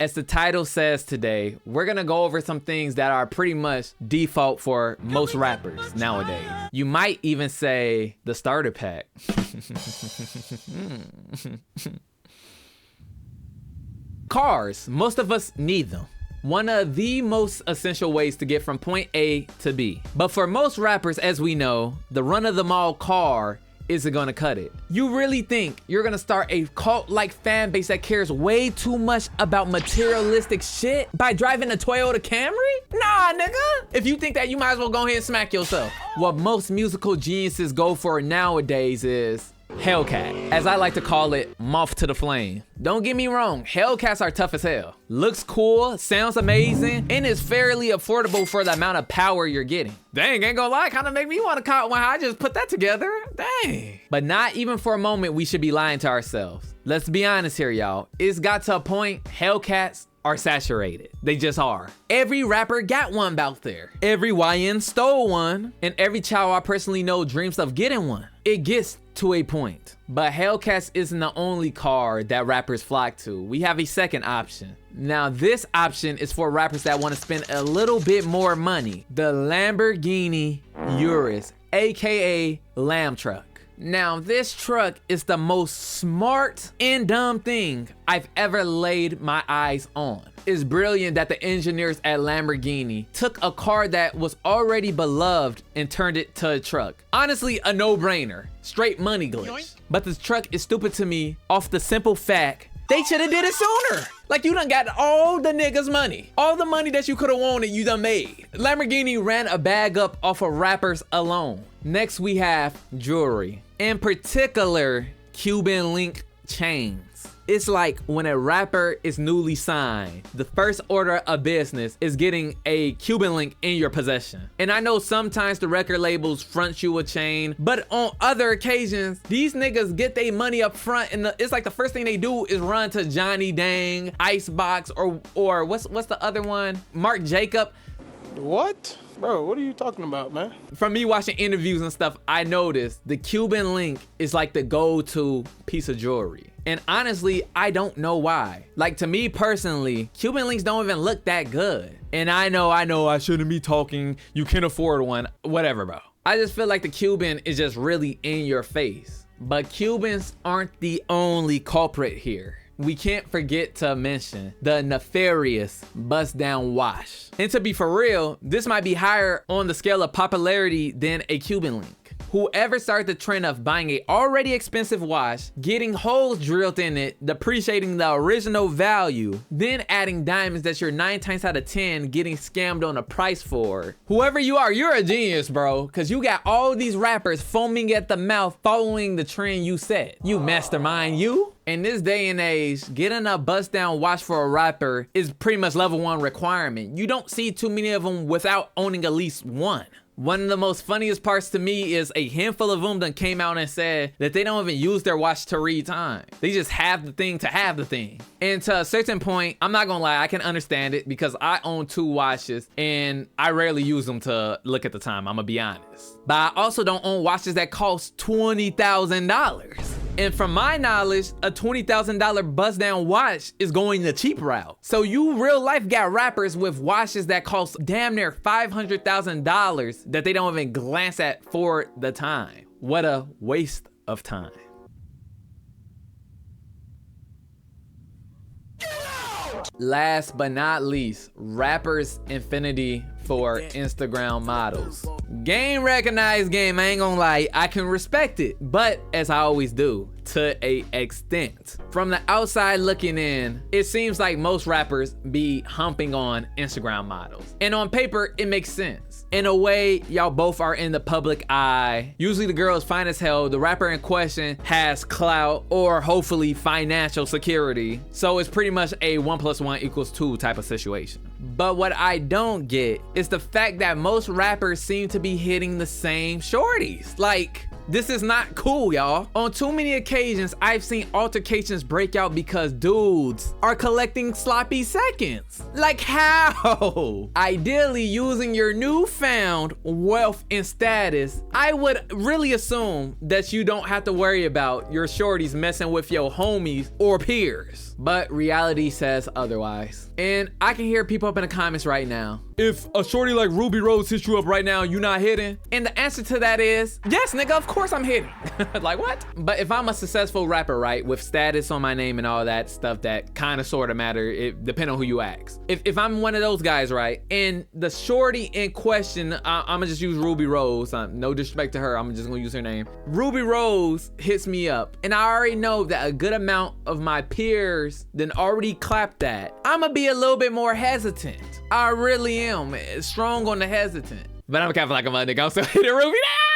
As the title says today, we're gonna go over some things that are pretty much default for most rappers nowadays. You might even say the starter pack. Cars, most of us need them. One of the most essential ways to get from point A to B. But for most rappers, as we know, the run-of-the-mall car isn't gonna cut it. You really think you're gonna start a cult-like fan base that cares way too much about materialistic shit by driving a Toyota Camry? Nah, nigga. If you think that, you might as well go ahead and smack yourself. What most musical geniuses go for nowadays is Hellcat, as I like to call it, moth to the flame. Don't get me wrong, Hellcats are tough as hell. Looks cool, sounds amazing, and is fairly affordable for the amount of power you're getting. Dang, ain't gonna lie, kinda make me wanna cop one. I just put that together, dang. But not even for a moment we should be lying to ourselves. Let's be honest here, y'all. It's got to a point, Hellcats are saturated. They just are. Every rapper got one out there. Every YN stole one, and every child I personally know dreams of getting one. It gets to a point. But Hellcats isn't the only car that rappers flock to. We have a second option. Now this option is for rappers that want to spend a little bit more money. The Lamborghini Urus, aka Lamb Truck. Now this truck is the most smart and dumb thing I've ever laid my eyes on. It's brilliant that the engineers at Lamborghini took a car that was already beloved and turned it to a truck. Honestly, a no-brainer, straight money glitch. But this truck is stupid to me off the simple fact they should have did it sooner. Like, you done got all the niggas' money. All the money that you could have wanted, you done made. Lamborghini ran a bag up off of rappers alone. Next, we have jewelry. In particular, Cuban link chains. It's like when a rapper is newly signed, the first order of business is getting a Cuban link in your possession. And I know sometimes the record labels front you a chain, but on other occasions, these niggas get their money up front and it's like the first thing they do is run to Johnny Dang, Icebox, or what's the other one? Mark Jacob. What? Bro, what are you talking about, man? From me watching interviews and stuff, I noticed the Cuban link is like the go-to piece of jewelry. And honestly, I don't know why. Like, to me personally, Cuban links don't even look that good. And I know I shouldn't be talking, you can afford one, whatever, bro. I just feel like the Cuban is just really in your face. But Cubans aren't the only culprit here. We can't forget to mention the nefarious bust down wash. And to be for real, this might be higher on the scale of popularity than a Cuban link. Whoever started the trend of buying a already expensive watch, getting holes drilled in it, depreciating the original value, then adding diamonds that you're 9 times out of 10 getting scammed on a price for. Whoever you are, you're a genius, bro, because you got all these rappers foaming at the mouth following the trend you set. You mastermind, you. In this day and age, getting a bust down watch for a rapper is pretty much level 1 requirement. You don't see too many of them without owning at least one. One of the most funniest parts to me is a handful of them that came out and said that they don't even use their watch to read time. They just have the thing to have the thing. And to a certain point, I'm not gonna lie, I can understand it because I own 2 watches and I rarely use them to look at the time, I'm gonna be honest. But I also don't own watches that cost $20,000. And from my knowledge, a $20,000 bust down watch is going the cheap route. So you real life got rappers with watches that cost damn near $500,000 that they don't even glance at for the time. What a waste of time. Last but not least, rappers infinity for Instagram models. Game recognized game, I ain't gonna lie, I can respect it, but as I always do, to a extent. From the outside looking in, it seems like most rappers be humping on Instagram models. And on paper, it makes sense. In a way, y'all both are in the public eye. Usually the girl is fine as hell, the rapper in question has clout or hopefully financial security. So it's pretty much a 1 + 1 = 2 type of situation. But what I don't get is the fact that most rappers seem to be hitting the same shorties. Like, this is not cool, y'all. On too many occasions, I've seen altercations break out because dudes are collecting sloppy seconds. Like, how? Ideally, using your newfound wealth and status, I would really assume that you don't have to worry about your shorties messing with your homies or peers. But reality says otherwise. And I can hear people up in the comments right now. If a shorty like Ruby Rose hits you up right now, you not hitting? And the answer to that is, yes, nigga, of course I'm hitting. Like, what? But if I'm a successful rapper, right, with status on my name and all that stuff that kind of sort of matter, it depends on who you ask. If I'm one of those guys, right, and the shorty in question, I'm gonna just use Ruby Rose, no disrespect to her, I'm just gonna use her name. Ruby Rose hits me up, and I already know that a good amount of my peers then already clapped that. I'm gonna be a little bit more hesitant. I really am strong on the hesitant. But I'm capping like a mother nigga. I'm still hitting Ruby now.